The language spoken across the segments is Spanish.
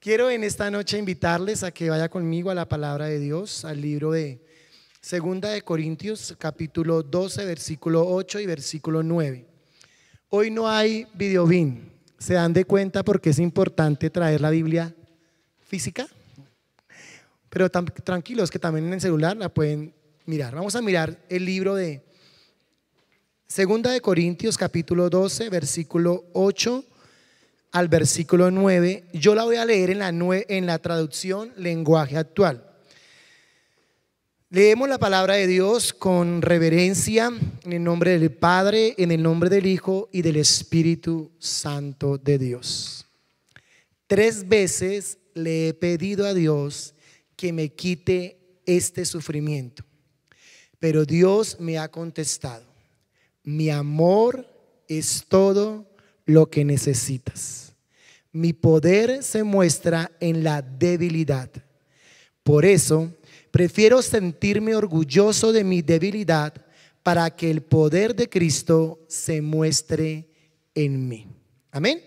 Quiero en esta noche invitarles a que vaya conmigo a la palabra de Dios, al libro de Segunda de Corintios, capítulo 12, versículo 8 y versículo 9. Hoy no hay videobin, ¿se dan de cuenta porque es importante traer la Biblia física? Pero tranquilos que también en el celular la pueden mirar. Vamos a mirar el libro de Segunda de Corintios, capítulo 12, versículo 8 al versículo 9. Yo la voy a leer en la traducción lenguaje actual. Leemos la palabra de Dios con reverencia en el nombre del Padre, en el nombre del Hijo y del Espíritu Santo de Dios. 3 veces le he pedido a Dios que me quite este sufrimiento, pero Dios me ha contestado: mi amor es todo lo que necesitas. Mi poder se muestra en la debilidad. Por eso prefiero sentirme orgulloso de mi debilidad para que el poder de Cristo se muestre en mí. Amén.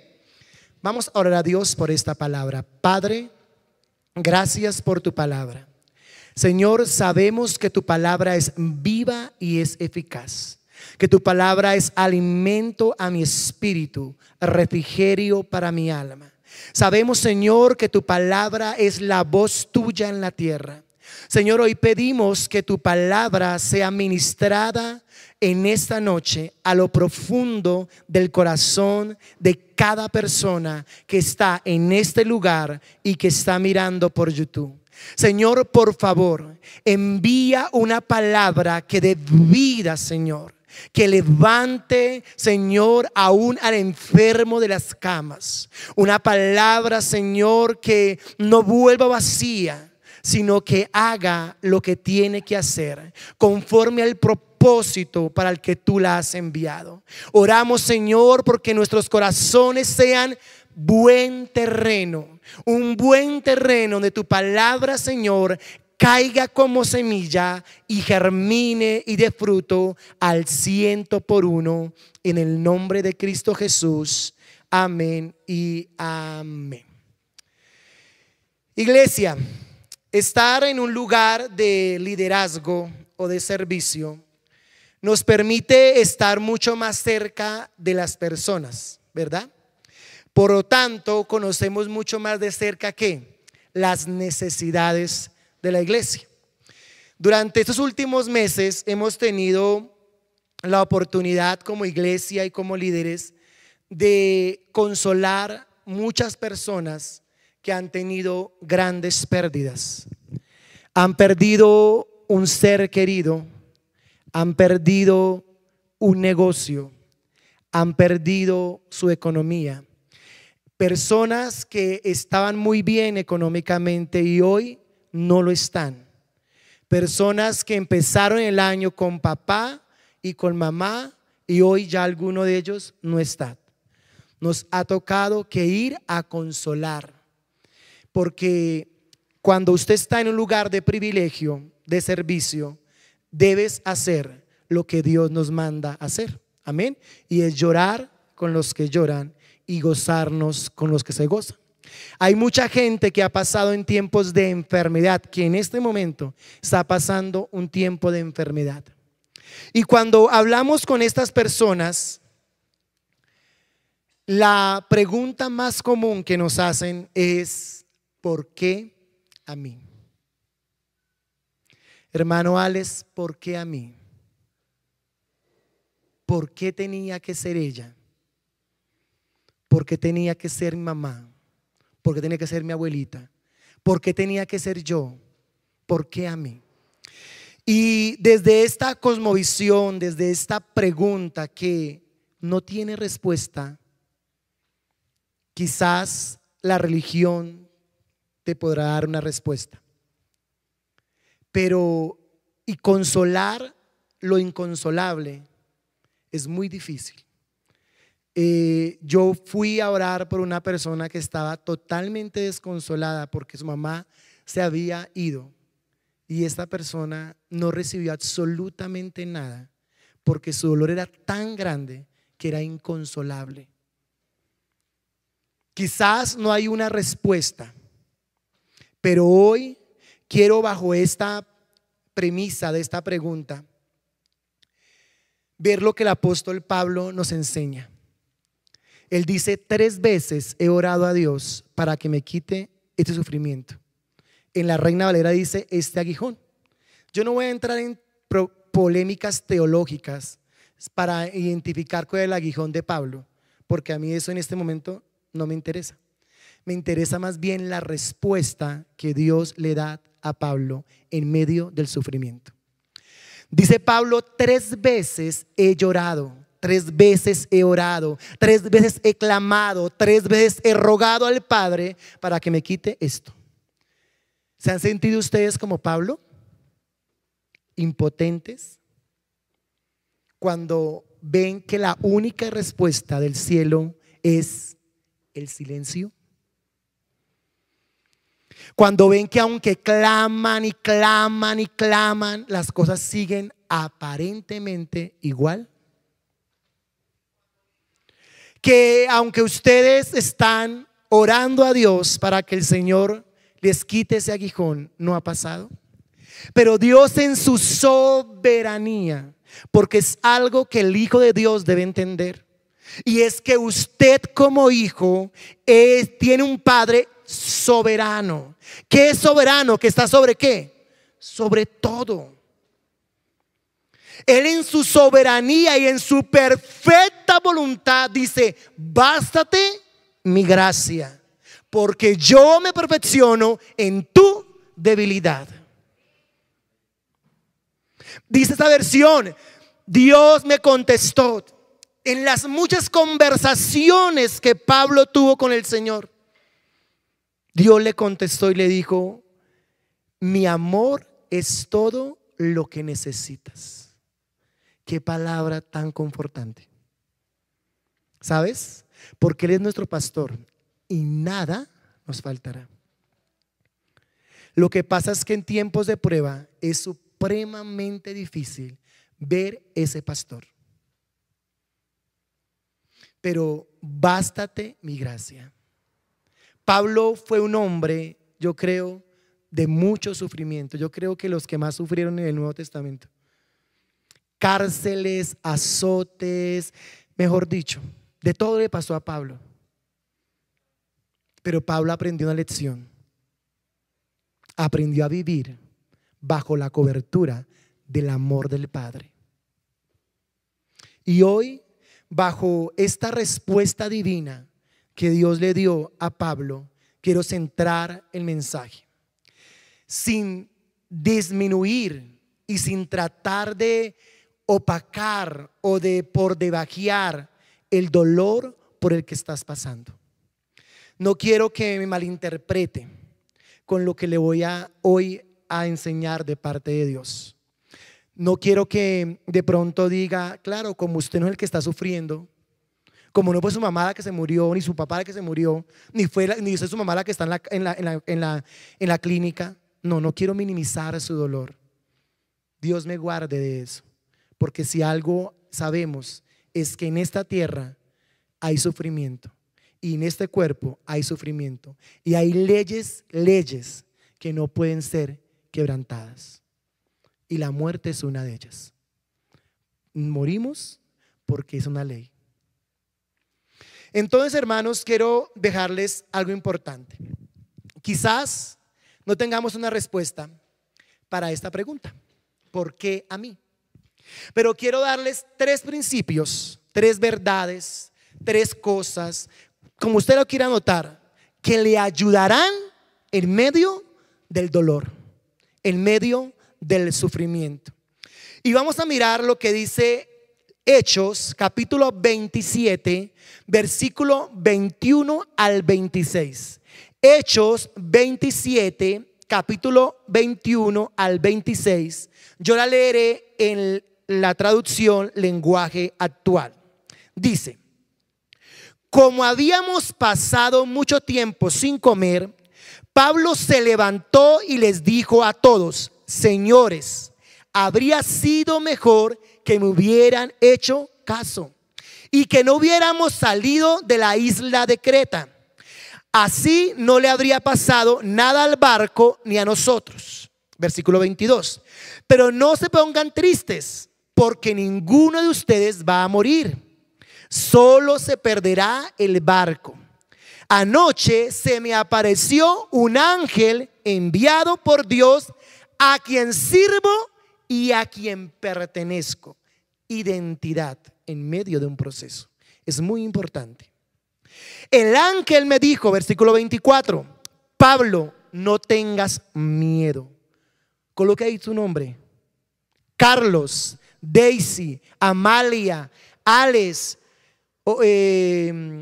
Vamos a orar a Dios por esta palabra. Padre, gracias por tu palabra. Señor, sabemos que tu palabra es viva y es eficaz, que tu palabra es alimento a mi espíritu, refrigerio para mi alma. Sabemos, Señor, que tu palabra es la voz tuya en la tierra. Señor, hoy pedimos que tu palabra sea ministrada en esta noche a lo profundo del corazón de cada persona que está en este lugar y que está mirando por YouTube. Señor, por favor, envía una palabra que dé vida, Señor, que levante, Señor, aún al enfermo de las camas. Una palabra, Señor, que no vuelva vacía, sino que haga lo que tiene que hacer conforme al propósito para el que tú la has enviado. Oramos, Señor, porque nuestros corazones sean buen terreno, un buen terreno donde tu palabra, Señor, caiga como semilla y germine y dé fruto al 100%, en el nombre de Cristo Jesús. Amén y amén. Iglesia, estar en un lugar de liderazgo o de servicio nos permite estar mucho más cerca de las personas, ¿verdad? Por lo tanto, conocemos mucho más de cerca que las necesidades de la iglesia. Durante estos últimos meses hemos tenido la oportunidad como iglesia y como líderes de consolar muchas personas que han tenido grandes pérdidas. Han perdido un ser querido, han perdido un negocio, han perdido su economía. Personas que estaban muy bien económicamente y hoy no lo están. Personas que empezaron el año con papá y con mamá y hoy ya alguno de ellos no está. Nos ha tocado que ir a consolar, porque cuando usted está en un lugar de privilegio, de servicio, debes hacer lo que Dios nos manda hacer. Amén. Y es llorar con los que lloran y gozarnos con los que se gozan. Hay mucha gente que ha pasado en tiempos de enfermedad, que en este momento está pasando un tiempo de enfermedad. Y cuando hablamos con estas personas, la pregunta más común que nos hacen es: ¿por qué a mí? Hermano Alex, ¿por qué a mí? ¿Por qué tenía que ser ella? ¿Por qué tenía que ser mi mamá? ¿Por qué tenía que ser mi abuelita? ¿Por qué tenía que ser yo? ¿Por qué a mí? Y desde esta cosmovisión, desde esta pregunta que no tiene respuesta, quizás la religión te podrá dar una respuesta. Pero y consolar lo inconsolable es muy difícil. Yo fui a orar por una persona que estaba totalmente desconsolada porque su mamá se había ido y esta persona no recibió absolutamente nada porque su dolor era tan grande que era inconsolable. Quizás no hay una respuesta, Pero hoy quiero, bajo esta premisa de esta pregunta, ver lo que el apóstol Pablo nos enseña. Él dice: 3 veces he orado a Dios para que me quite este sufrimiento. En la Reina Valera dice: este aguijón. Yo no voy a entrar en polémicas teológicas para identificar cuál es el aguijón de Pablo, porque a mí eso en este momento no me interesa. Me interesa más bien la respuesta que Dios le da a Pablo en medio del sufrimiento. Dice Pablo: 3 veces he llorado, 3 veces he orado, 3 veces he clamado, 3 veces he rogado al Padre para que me quite esto. ¿Se han sentido ustedes como Pablo? Impotentes, cuando ven que la única respuesta del cielo es el silencio. Cuando ven que aunque claman y claman y claman, las cosas siguen aparentemente igual. Que aunque ustedes están orando a Dios para que el Señor les quite ese aguijón, no ha pasado. Pero Dios, en su soberanía, porque es algo que el Hijo de Dios debe entender, y es que usted como hijo tiene un Padre soberano. ¿Qué es soberano? ¿Que está sobre qué? Sobre todo. Él, en su soberanía y en su perfecta voluntad, dice: bástate mi gracia, porque yo me perfecciono en tu debilidad. Dice esta versión: Dios me contestó. En las muchas conversaciones que Pablo tuvo con el Señor, Dios le contestó y le dijo: mi amor es todo lo que necesitas. Qué palabra tan confortante. ¿Sabes? Porque Él es nuestro pastor y nada nos faltará. Lo que pasa es que en tiempos de prueba es supremamente difícil ver ese pastor. Pero bástate mi gracia. Pablo fue un hombre, yo creo, de mucho sufrimiento. Yo creo que los que más sufrieron en el Nuevo Testamento. Cárceles, azotes, mejor dicho, de todo le pasó a Pablo. Pero Pablo aprendió una lección. Aprendió a vivir bajo la cobertura del amor del Padre. Y hoy, bajo esta respuesta divina que Dios le dio a Pablo, quiero centrar el mensaje sin disminuir y sin tratar de opacar o de por debajear el dolor por el que estás pasando. No quiero que me malinterprete con lo que le voy hoy a enseñar de parte de Dios. No quiero que de pronto diga: claro, como usted no es el que está sufriendo, como no fue su mamá la que se murió, ni su papá la que se murió, ni fue su mamá la que está en la clínica. No quiero minimizar su dolor. Dios me guarde de eso. Porque si algo sabemos es que en esta tierra hay sufrimiento, y en este cuerpo hay sufrimiento, y hay leyes que no pueden ser quebrantadas, y la muerte es una de ellas. Morimos porque es una ley. Entonces, hermanos, quiero dejarles algo importante. Quizás no tengamos una respuesta para esta pregunta: ¿por qué a mí? Pero quiero darles 3 principios, 3 verdades, 3 cosas, como usted lo quiera anotar, que le ayudarán en medio del dolor, en medio del sufrimiento. Y vamos a mirar lo que dice Hechos capítulo 27, versículo 21 al 26. Hechos 27, capítulo 21 al 26. Yo la leeré en la traducción lenguaje actual. Dice: como habíamos pasado mucho tiempo sin comer, Pablo se levantó y les dijo a todos: señores, habría sido mejor que me hubieran hecho caso y que no hubiéramos salido de la isla de Creta. Así no le habría pasado nada al barco ni a nosotros. Versículo 22. Pero no se pongan tristes, porque ninguno de ustedes va a morir. Solo se perderá el barco. Anoche se me apareció un ángel enviado por Dios, a quien sirvo y a quien pertenezco. Identidad en medio de un proceso. Es muy importante. El ángel me dijo, versículo 24, Pablo, no tengas miedo. Coloque ahí tu nombre. Carlos, Daisy, Amalia, Alex,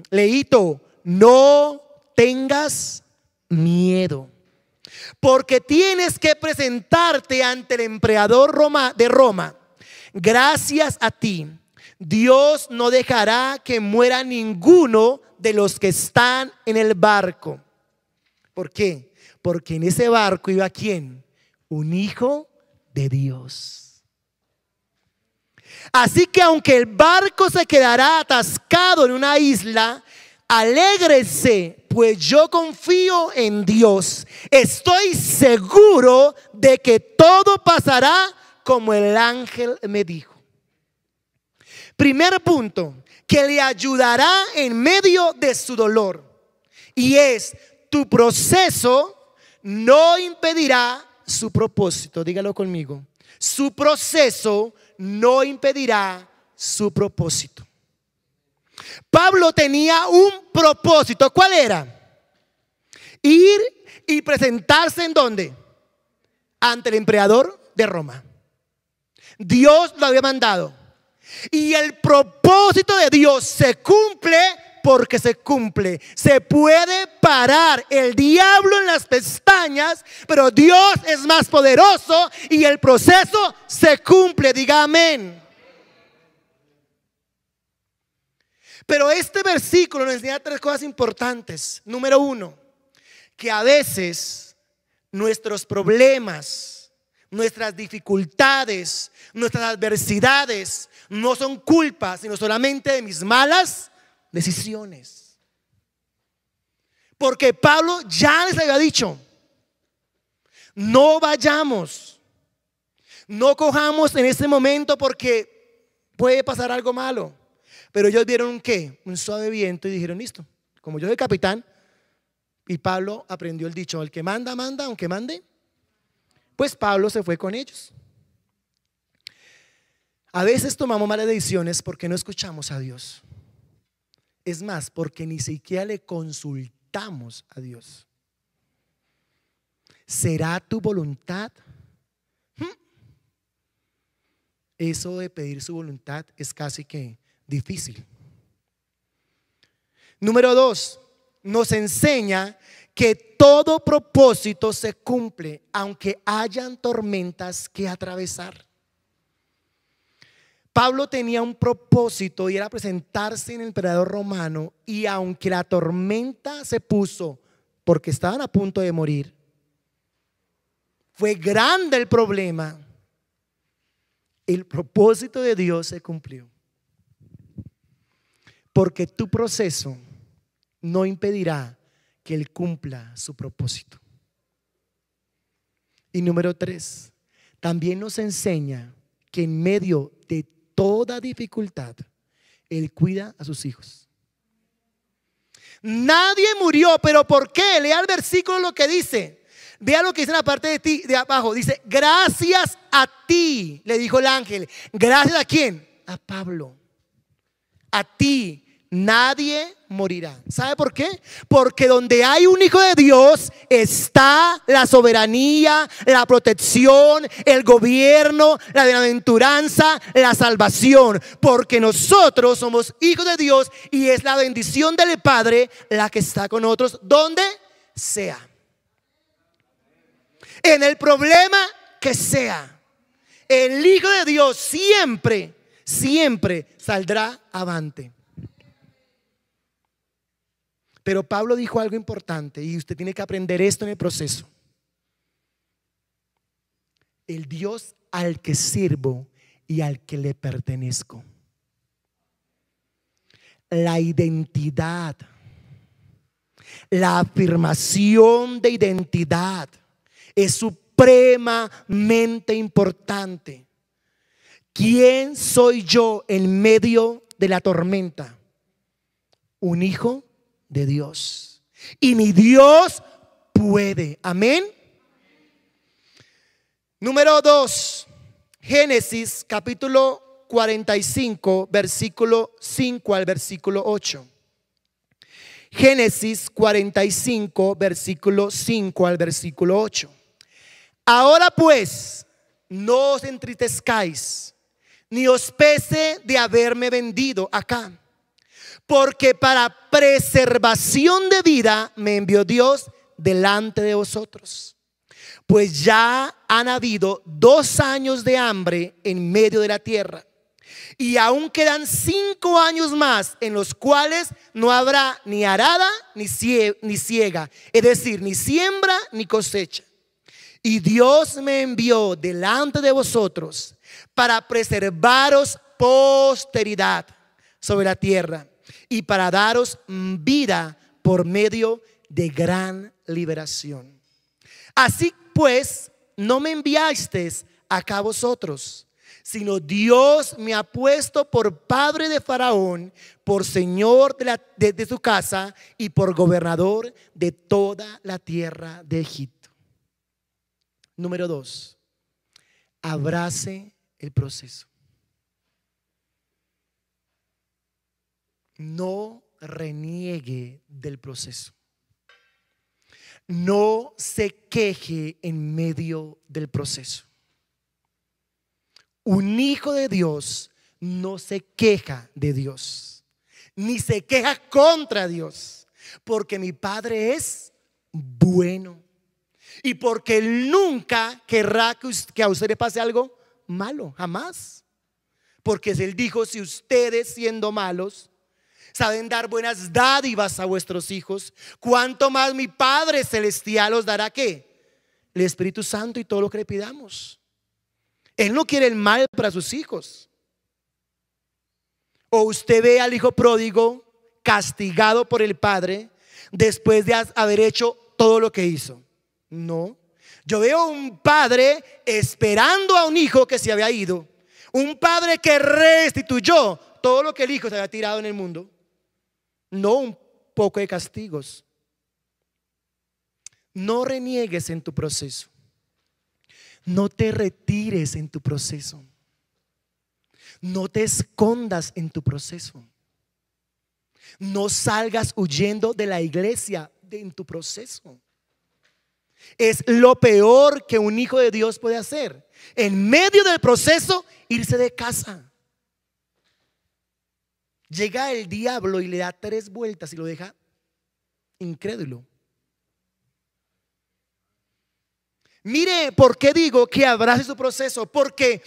Leito, no tengas miedo, porque tienes que presentarte ante el emperador de Roma. Gracias a ti, Dios no dejará que muera ninguno de los que están en el barco. ¿Por qué? Porque en ese barco iba ¿quién? Un hijo de Dios. Así que aunque el barco se quedará atascado en una isla, alégrese, pues yo confío en Dios. Estoy seguro de que todo pasará como el ángel me dijo. Primer punto, que le ayudará en medio de su dolor. Y es, tu proceso no impedirá su propósito. Dígalo conmigo. Su proceso no impedirá su propósito. Pablo tenía un propósito. ¿Cuál era? Ir y presentarse ¿en dónde? Ante el emperador de Roma. Dios lo había mandado. Y el propósito de Dios se cumple porque se cumple. Se puede parar el diablo en las pestañas, pero Dios es más poderoso y el proceso se cumple. Diga amén. Pero este versículo nos enseña tres cosas importantes. Número uno, que a veces nuestros problemas, nuestras dificultades, nuestras adversidades no son culpa, sino solamente de mis malas decisiones. Porque Pablo ya les había dicho, no vayamos, no cojamos en ese momento porque puede pasar algo malo. Pero ellos vieron ¿qué? Un suave viento y dijeron listo, como yo soy capitán. Y Pablo aprendió el dicho, el que manda, manda, aunque mande. Pues Pablo se fue con ellos. A veces tomamos malas decisiones porque no escuchamos a Dios. Es más, porque ni siquiera le consultamos a Dios. ¿Será tu voluntad? Eso de pedir su voluntad es casi que difícil. Número dos, nos enseña que todo propósito se cumple aunque hayan tormentas que atravesar. Pablo tenía un propósito y era presentarse en el emperador romano, y aunque la tormenta se puso porque estaban a punto de morir, fue grande el problema, el propósito de Dios se cumplió. Porque tu proceso no impedirá que Él cumpla su propósito. Y número tres, también nos enseña que en medio de toda dificultad, Él cuida a sus hijos. Nadie murió, pero ¿por qué? Lea el versículo lo que dice. Vea lo que dice en la parte de abajo. Dice, gracias a ti, le dijo el ángel. ¿Gracias a quién? A Pablo. A ti nadie morirá. ¿Sabe por qué? Porque donde hay un hijo de Dios está la soberanía, la protección, el gobierno, la bienaventuranza, la salvación. Porque nosotros somos hijos de Dios y es la bendición del Padre la que está con nosotros donde sea. En el problema que sea, el hijo de Dios siempre saldrá avante. Pero Pablo dijo algo importante y usted tiene que aprender esto en el proceso. El Dios al que sirvo y al que le pertenezco. La identidad, La afirmación de identidad es supremamente importante. ¿Quién soy yo en medio de la tormenta? Un hijo de Dios. Y mi Dios puede. Amén. Número 2, Génesis capítulo 45, versículo 5 al versículo 8. Génesis 45, versículo 5 al versículo 8. Ahora pues, no os entristezcáis, ni os pese de haberme vendido acá, porque para preservación de vida me envió Dios delante de vosotros. Pues ya han habido 2 años de hambre en medio de la tierra, y aún quedan 5 años más en los cuales no habrá ni arada ni siega, es decir, ni siembra ni cosecha. Y Dios me envió delante de vosotros para preservaros posteridad sobre la tierra y para daros vida por medio de gran liberación. Así pues, no me enviasteis acá vosotros, sino Dios me ha puesto por padre de Faraón, por señor de su casa y por gobernador de toda la tierra de Egipto. Número 2, abrace el proceso. No reniegue del proceso. No se queje en medio del proceso. Un hijo de Dios no se queja de Dios, ni se queja contra Dios, porque mi Padre es bueno y porque Él nunca querrá que a usted le pase algo malo, jamás. Porque Él dijo: si ustedes, siendo malos, saben dar buenas dádivas a vuestros hijos, ¿cuánto más mi Padre Celestial os dará qué? El Espíritu Santo y todo lo que le pidamos. Él no quiere el mal para sus hijos. O usted ve al hijo pródigo castigado por el padre después de haber hecho todo lo que hizo. No, yo veo un padre esperando a un hijo que se había ido, un padre que restituyó todo lo que el hijo se había tirado en el mundo. No un poco de castigos. No reniegues en tu proceso. No te retires en tu proceso. No te escondas en tu proceso. No salgas huyendo de la iglesia en tu proceso. Es lo peor que un hijo de Dios puede hacer. En medio del proceso, irse de casa. Llega el diablo y le da 3 vueltas y lo deja incrédulo. Mire, ¿por qué digo que abrace su proceso? Porque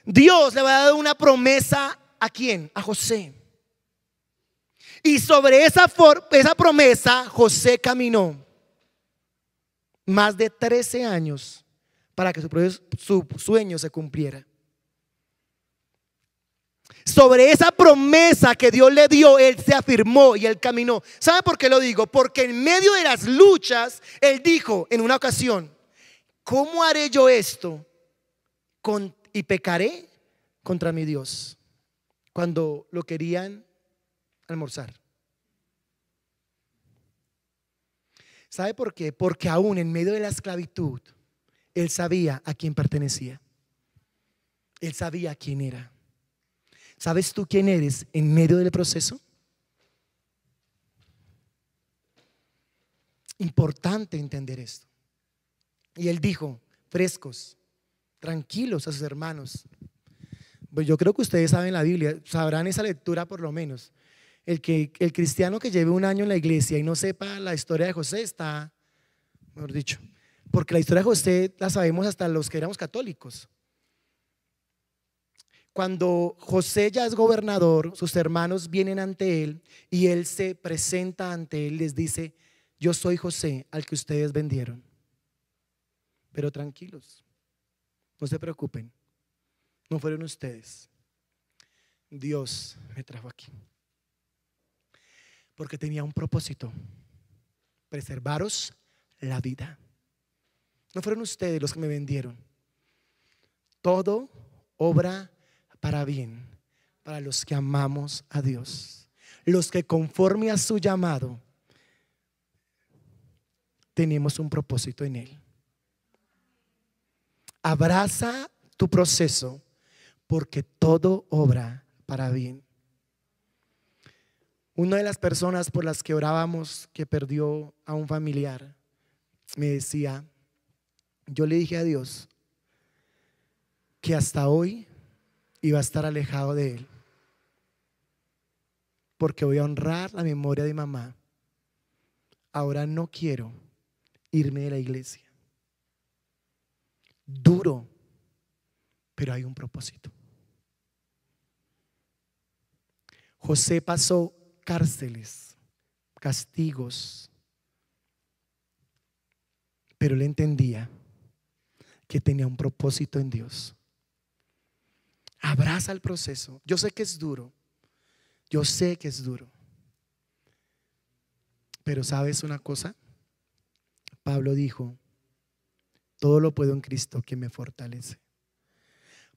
Dios le va a dar una promesa. ¿A quién? A José. Y sobre esa promesa José caminó más de 13 años para que su sueño se cumpliera. Sobre esa promesa que Dios le dio, él se afirmó y él caminó. ¿Sabe por qué lo digo? Porque en medio de las luchas, él dijo en una ocasión: ¿cómo haré yo esto? Y pecaré contra mi Dios. Cuando lo querían almorzar. ¿Sabe por qué? Porque aún en medio de la esclavitud, él sabía a quién pertenecía. Él sabía quién era. ¿Sabes tú quién eres en medio del proceso? Importante entender esto. Y él dijo, frescos, tranquilos a sus hermanos. Pues yo creo que ustedes saben la Biblia, sabrán esa lectura por lo menos. El cristiano que lleve 1 año en la iglesia y no sepa la historia de José está, mejor dicho, porque la historia de José la sabemos hasta los que éramos católicos. Cuando José ya es gobernador, sus hermanos vienen ante él y él se presenta ante él, les dice: yo soy José al que ustedes vendieron. Pero tranquilos, no se preocupen, no fueron ustedes. Dios me trajo aquí porque tenía un propósito. preservaros la vida. No fueron ustedes los que me vendieron. Todo obra para bien, para los que amamos a Dios, los que conforme a su llamado tenemos un propósito en Él. Abraza tu proceso, porque todo obra para bien. Una de las personas por las que orábamos, que perdió a un familiar, me decía: yo le dije a Dios que hasta hoy iba a estar alejado de Él, porque voy a honrar la memoria de mi mamá. Ahora no quiero irme de la iglesia. Duro, pero hay un propósito. José pasó cárceles, castigos, pero él entendía que tenía un propósito en Dios. Abraza el proceso. Yo sé que es duro, yo sé que es duro, pero ¿sabes una cosa? Pablo dijo: todo lo puedo en Cristo que me fortalece.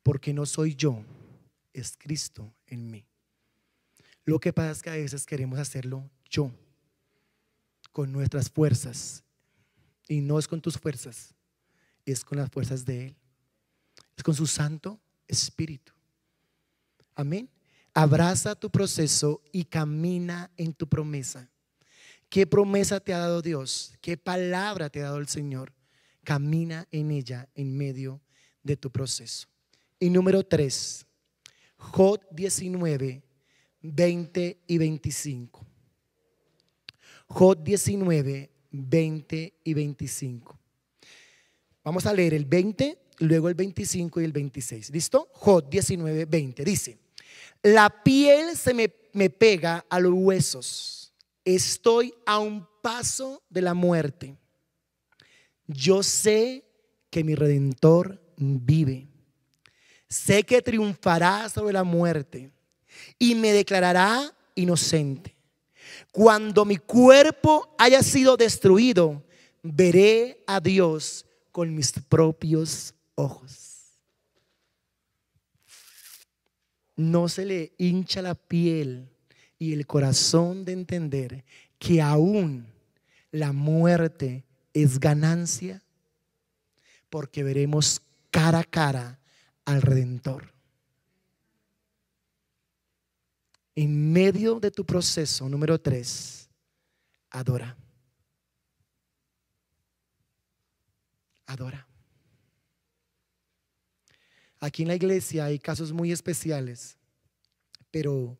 Porque no soy yo, es Cristo en mí. Lo que pasa es que a veces queremos hacerlo yo, con nuestras fuerzas, y no es con tus fuerzas, es con las fuerzas de Él, es con su Santo Espíritu. Amén. Abraza tu proceso y camina en tu promesa. ¿Qué promesa te ha dado Dios? ¿Qué palabra te ha dado el Señor? Camina en ella en medio de tu proceso. Y número 3, Job 19, 20 y 25. Job 19, 20 y 25. Vamos a leer el 20, luego el 25 y el 26. ¿Listo? Job 19, 20. Dice: la piel se me pega a los huesos. Estoy a un paso de la muerte. Yo sé que mi Redentor vive. Sé que triunfará sobre la muerte y me declarará inocente. Cuando mi cuerpo haya sido destruido, veré a Dios con mis propios ojos. No se le hincha la piel y el corazón de entender que aún la muerte es ganancia, porque veremos cara a cara al Redentor. En medio de tu proceso, número 3, adora. Adora. Aquí en la iglesia hay casos muy especiales, pero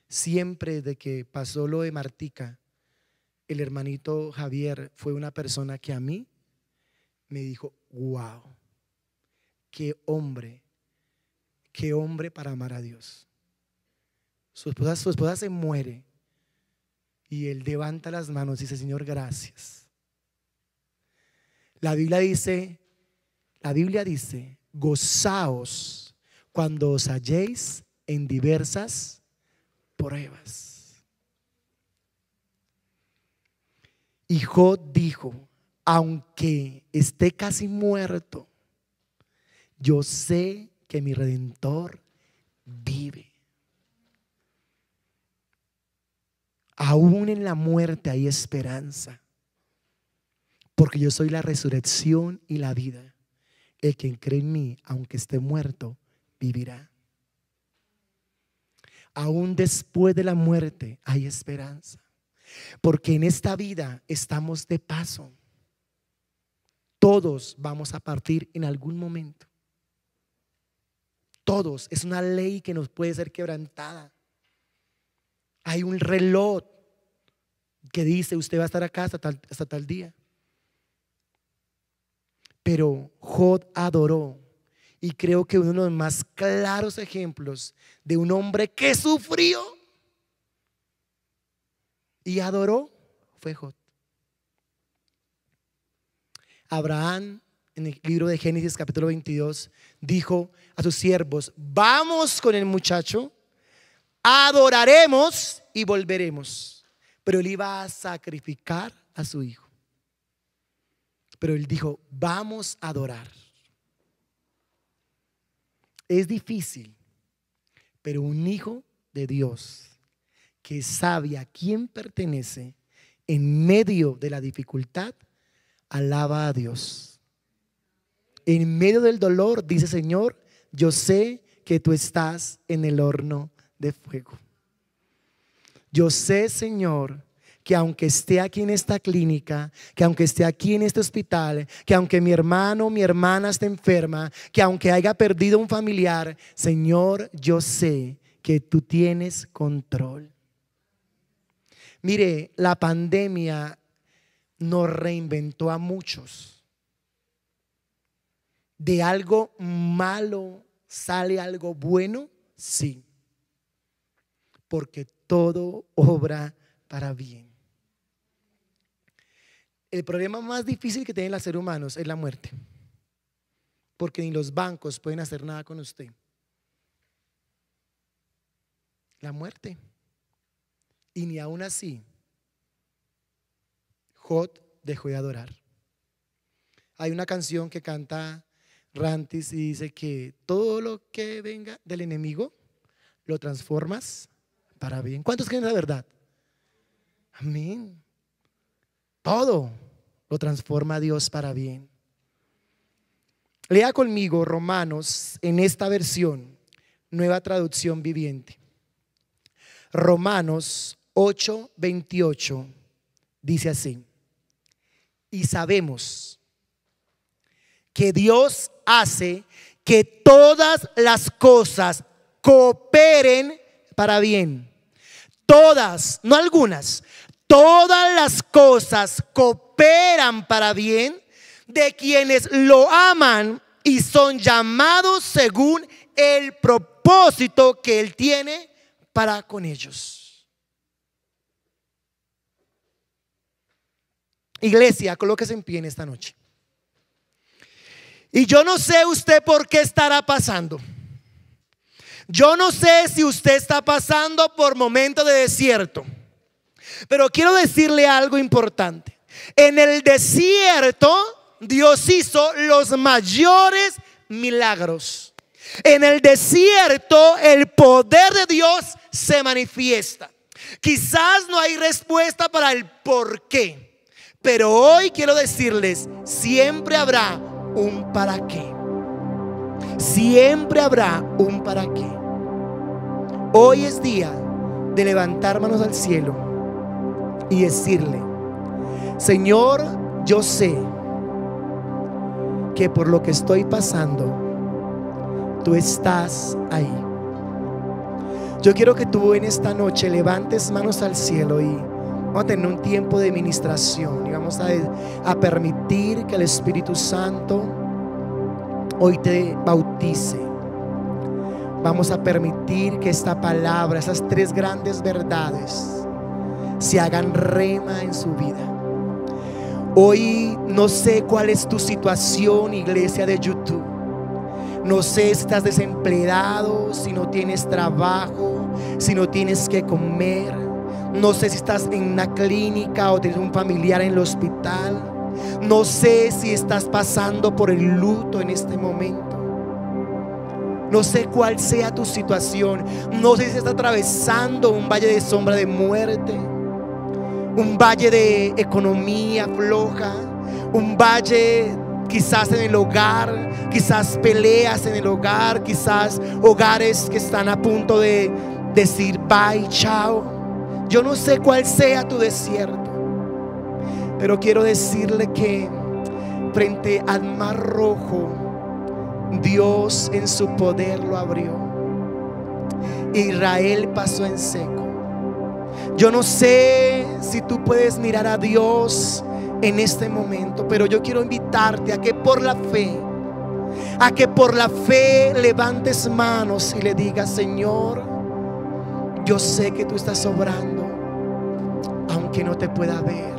siempre desde que pasó lo de Martica, el hermanito Javier fue una persona que a mí me dijo: wow, qué hombre para amar a Dios. Su esposa se muere y él levanta las manos y dice: Señor, gracias. La Biblia dice, gozaos cuando os halléis en diversas pruebas. Y Job dijo: aunque esté casi muerto, yo sé que mi Redentor vive. Aún en la muerte hay esperanza, porque yo soy la resurrección y la vida. El que cree en mí, aunque esté muerto, vivirá. Aún después de la muerte hay esperanza, porque en esta vida estamos de paso. Todos vamos a partir en algún momento. Todos. Es una ley que nos puede ser quebrantada. Hay un reloj que dice: usted va a estar acá hasta tal día. Pero Job adoró, y creo que uno de los más claros ejemplos de un hombre que sufrió y adoró fue Job. Abraham, en el libro de Génesis capítulo 22, dijo a sus siervos: vamos con el muchacho, adoraremos y volveremos. Pero él iba a sacrificar a su hijo. Pero él dijo, vamos a adorar. Es difícil, pero un hijo de Dios que sabe a quién pertenece en medio de la dificultad, alaba a Dios. En medio del dolor dice, Señor, yo sé que tú estás en el horno de fuego. Yo sé, Señor, que aunque esté aquí en esta clínica, que aunque esté aquí en este hospital, que aunque mi hermano o mi hermana esté enferma, que aunque haya perdido un familiar, Señor, yo sé que tú tienes control. Mire, la pandemia nos reinventó a muchos. ¿De algo malo sale algo bueno? Sí, porque todo obra para bien. El problema más difícil que tienen los seres humanos es la muerte, porque ni los bancos pueden hacer nada con usted. La muerte. Y ni aún así Job dejó de adorar. Hay una canción que canta Rantis y dice que todo lo que venga del enemigo lo transformas para bien. ¿Cuántos creen la verdad? Amén. Todo lo transforma Dios para bien. Lea conmigo Romanos en esta versión, Nueva Traducción Viviente. Romanos 8:28 dice así: y sabemos que Dios hace que todas las cosas cooperen para bien. Todas, no algunas, todas las cosas cooperan para bien de quienes lo aman y son llamados según el propósito que Él tiene para con ellos. Iglesia, colóquese en pie en esta noche. Y yo no sé usted por qué estará pasando. Yo no sé si usted está pasando por momentos de desierto, pero quiero decirle algo importante. En el desierto Dios hizo los mayores milagros. En el desierto el poder de Dios se manifiesta. Quizás no hay respuesta para el por qué, pero hoy quiero decirles, siempre habrá un para qué. Siempre habrá un para qué. Hoy es día de levantar manos al cielo y decirle: Señor, yo sé que por lo que estoy pasando, tú estás ahí. Yo quiero que tú en esta noche levantes manos al cielo y vamos a tener un tiempo de ministración y vamos a permitir que el Espíritu Santo hoy te bautice. Vamos a permitir que esta palabra, esas tres grandes verdades, se hagan rema en su vida. Hoy no sé cuál es tu situación, iglesia de YouTube. No sé si estás desempleado, si no tienes trabajo, si no tienes que comer. No sé si estás en una clínica o tienes un familiar en el hospital. No sé si estás pasando por el luto en este momento. No sé cuál sea tu situación. No sé si estás atravesando un valle de sombra de muerte, un valle de economía floja, un valle quizás en el hogar, quizás peleas en el hogar, quizás hogares que están a punto de decir bye, chao. Yo no sé cuál sea tu desierto, pero quiero decirle que frente al mar rojo, Dios en su poder lo abrió. Israel pasó en seco. Yo no sé si tú puedes mirar a Dios en este momento, pero yo quiero invitarte a que por la fe levantes manos y le digas: Señor, yo sé que tú estás obrando, aunque no te pueda ver.